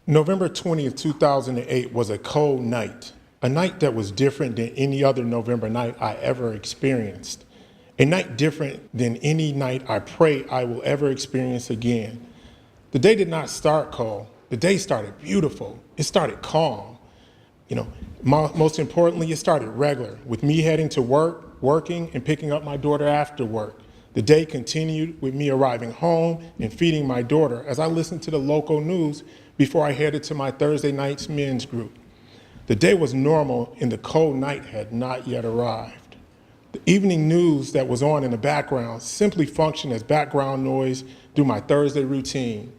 November 20th, 2008 was a cold night, a night that was different than any other November night I ever experienced, a night different than any night I pray I will ever experience again. The day did not start cold. The day started beautiful. It started calm. Most importantly, it started regular, with me heading to work, working, and picking up my daughter after work. The day continued with me arriving home and feeding my daughter as I listened to the local news before I headed to my Thursday night's men's group. The day was normal and the cold night had not yet arrived. The evening news that was on in the background simply functioned as background noise through my Thursday routine.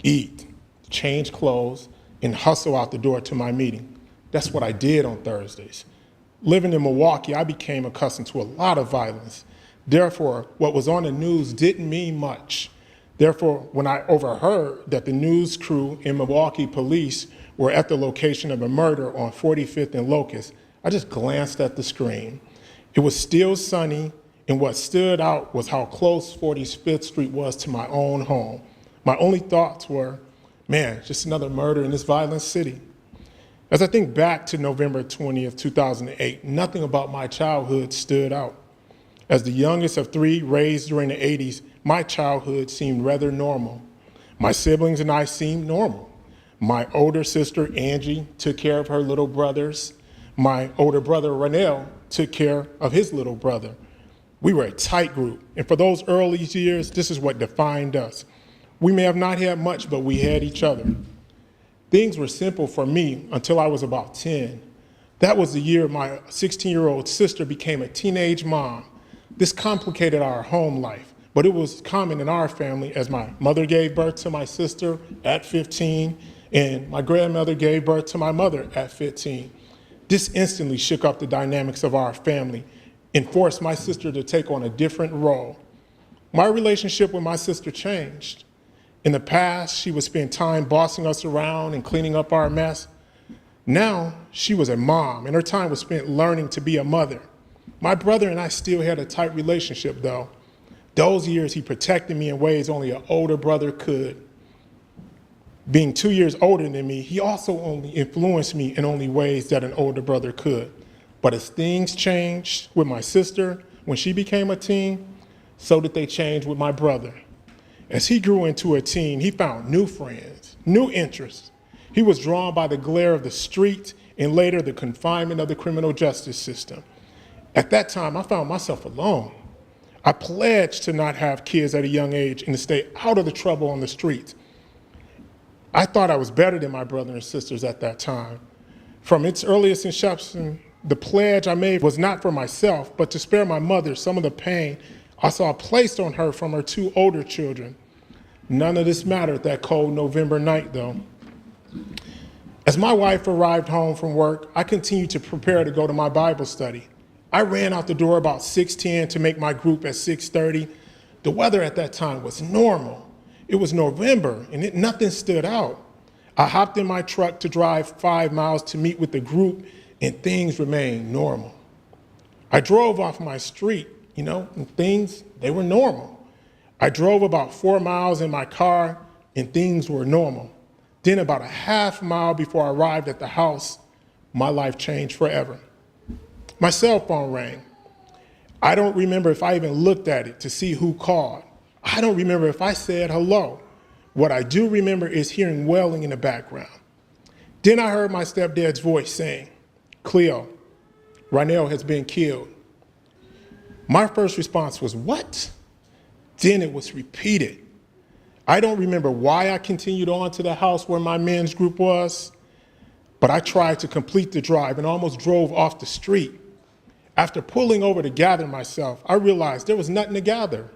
Eat, change clothes, and hustle out the door to my meeting. That's what I did on Thursdays. Living in Milwaukee, I became accustomed to a lot of violence. Therefore, what was on the news didn't mean much. Therefore, when I overheard that the news crew and Milwaukee police were at the location of a murder on 45th and Locust, I just glanced at the screen. It was still sunny, and what stood out was how close 45th Street was to my own home. My only thoughts were, man, just another murder in this violent city. As I think back to November 20th, 2008, nothing about my childhood stood out. As the youngest of three raised during the 80s, my childhood seemed rather normal. My siblings and I seemed normal. My older sister, Angie, took care of her little brothers. My older brother, Ranel, took care of his little brother. We were a tight group, and for those early years, this is what defined us. We may have not had much, but we had each other. Things were simple for me until I was about 10. That was the year my 16-year-old sister became a teenage mom. This complicated our home life, but it was common in our family as my mother gave birth to my sister at 15, and my grandmother gave birth to my mother at 15. This instantly shook up the dynamics of our family and forced my sister to take on a different role. My relationship with my sister changed. In the past, she would spend time bossing us around and cleaning up our mess. Now, she was a mom, and her time was spent learning to be a mother. My brother and I still had a tight relationship, though. Those years, he protected me in ways only an older brother could. Being 2 years older than me, he also only influenced me in only ways that an older brother could. But as things changed with my sister, when she became a teen, so did they change with my brother. As he grew into a teen, he found new friends, new interests. He was drawn by the glare of the street and later the confinement of the criminal justice system. At that time, I found myself alone. I pledged to not have kids at a young age and to stay out of the trouble on the streets. I thought I was better than my brother and sisters at that time. From its earliest inception, the pledge I made was not for myself, but to spare my mother some of the pain I saw placed on her from her two older children. None of this mattered that cold November night, though. As my wife arrived home from work, I continued to prepare to go to my Bible study. I ran out the door about 6:10 to make my group at 6:30. The weather at that time was normal. It was November, and nothing stood out. I hopped in my truck to drive 5 miles to meet with the group, and things remained normal. I drove off my street, and things, they were normal. I drove about 4 miles in my car, and things were normal. Then about a half mile before I arrived at the house, my life changed forever. My cell phone rang. I don't remember if I even looked at it to see who called. I don't remember if I said hello. What I do remember is hearing wailing in the background. Then I heard my stepdad's voice saying, "Cleo, Ranel has been killed." My first response was, "What?" Then it was repeated. I don't remember why I continued on to the house where my men's group was, but I tried to complete the drive and almost drove off the street. After pulling over to gather myself, I realized there was nothing to gather.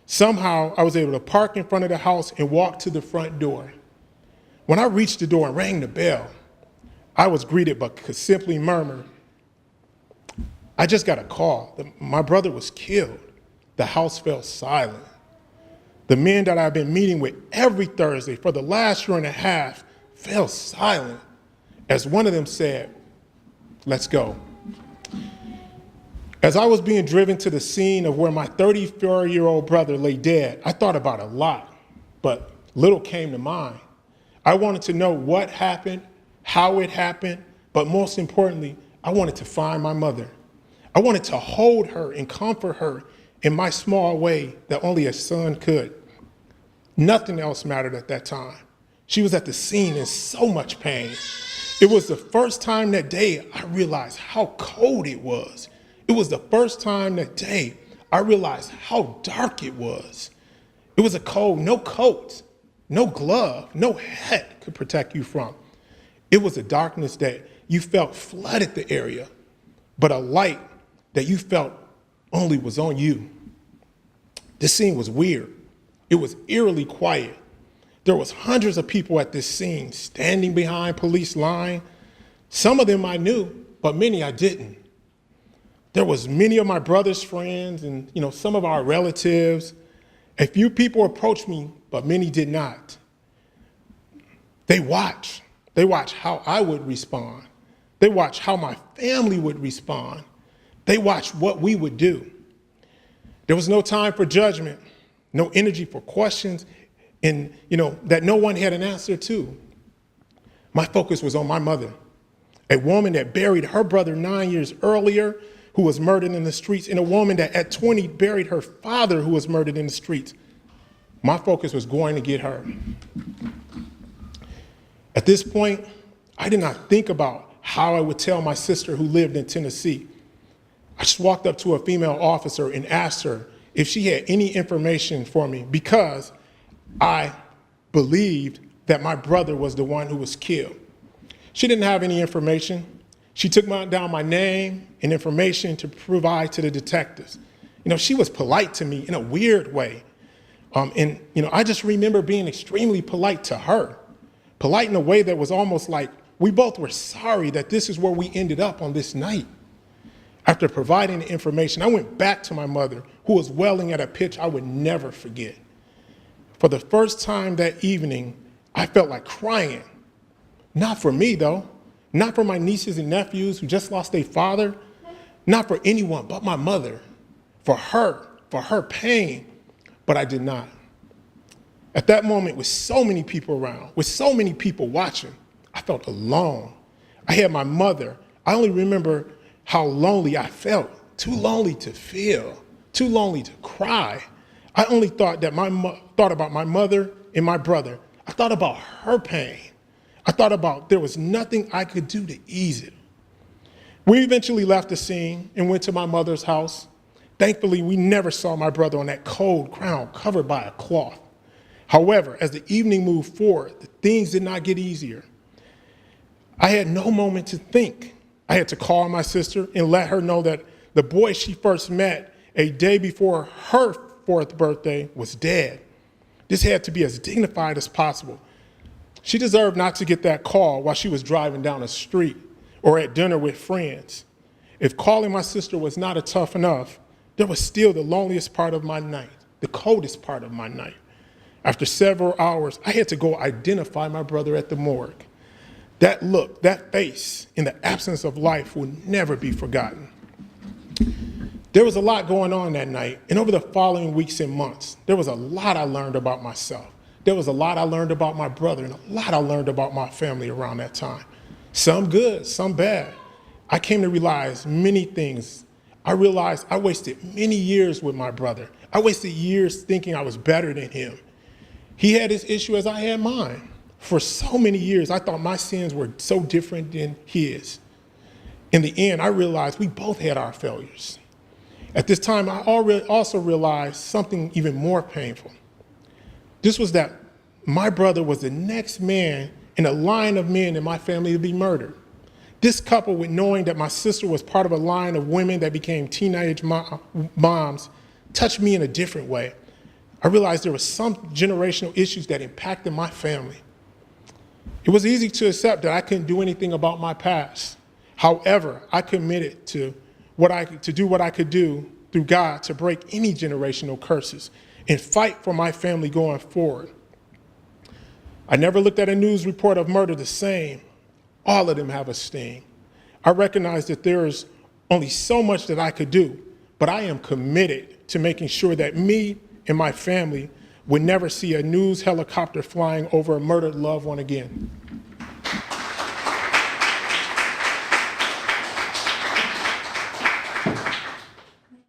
Somehow, I was able to park in front of the house and walk to the front door. When I reached the door and rang the bell, I was greeted but could simply murmur, "I just got a call. My brother was killed." The house fell silent. The men that I've been meeting with every Thursday for the last year and a half fell silent as one of them said, "Let's go." As I was being driven to the scene of where my 34-year-old brother lay dead, I thought about a lot, but little came to mind. I wanted to know what happened, how it happened, but most importantly, I wanted to find my mother. I wanted to hold her and comfort her in my small way that only a son could. Nothing else mattered at that time. She was at the scene in so much pain. It was the first time that day I realized how cold it was. It was the first time that day I realized how dark it was. It was a cold, no coat, no glove, no hat could protect you from. It was a darkness that you felt flooded the area, but a light that you felt only was on you. This scene was weird. It was eerily quiet. There was hundreds of people at this scene standing behind police line. Some of them I knew, but many I didn't. There was many of my brother's friends and some of our relatives. A few people approached me, but many did not. They watched. They watched how I would respond. They watched how my family would respond. They watched what we would do. There was no time for judgment, no energy for questions, and that no one had an answer to. My focus was on my mother, a woman that buried her brother 9 years earlier, who was murdered in the streets, and a woman that at 20 buried her father, who was murdered in the streets. My focus was going to get her. At this point, I did not think about how I would tell my sister who lived in Tennessee. I just walked up to a female officer and asked her if she had any information for me, because I believed that my brother was the one who was killed. She didn't have any information. She took down my name and information to provide to the detectives. She was polite to me in a weird way. I just remember being extremely polite to her, polite in a way that was almost like we both were sorry that this is where we ended up on this night. After providing the information, I went back to my mother, who was wailing at a pitch I would never forget. For the first time that evening, I felt like crying. Not for me, though. Not for my nieces and nephews who just lost their father. Not for anyone but my mother. For her pain. But I did not. At that moment, with so many people around, with so many people watching, I felt alone. I had my mother. I only remember how lonely I felt. Too lonely to feel. Too lonely to cry. I only thought about my mother and my brother. I thought about her pain. I thought about there was nothing I could do to ease it. We eventually left the scene and went to my mother's house. Thankfully, we never saw my brother on that cold ground covered by a cloth. However, as the evening moved forward, things did not get easier. I had no moment to think. I had to call my sister and let her know that the boy she first met a day before her 4th birthday was dead. This had to be as dignified as possible. She deserved not to get that call while she was driving down the street or at dinner with friends. If calling my sister was not tough enough, there was still the loneliest part of my night, the coldest part of my night. After several hours, I had to go identify my brother at the morgue. That look, that face, in the absence of life will never be forgotten. There was a lot going on that night, and over the following weeks and months, there was a lot I learned about myself. There was a lot I learned about my brother, and a lot I learned about my family around that time. Some good, some bad. I came to realize many things. I realized I wasted many years with my brother. I wasted years thinking I was better than him. He had his issue as I had mine. For so many years, I thought my sins were so different than his. In the end, I realized we both had our failures. At this time, I also realized something even more painful. This was that my brother was the next man in a line of men in my family to be murdered. This, coupled with knowing that my sister was part of a line of women that became teenage moms, touched me in a different way. I realized there were some generational issues that impacted my family. It was easy to accept that I couldn't do anything about my past. However, I committed to do what I could do through God to break any generational curses and fight for my family going forward. I never looked at a news report of murder the same. All of them have a sting. I recognize that there is only so much that I could do, but I am committed to making sure that me and my family would never see a news helicopter flying over a murdered loved one again.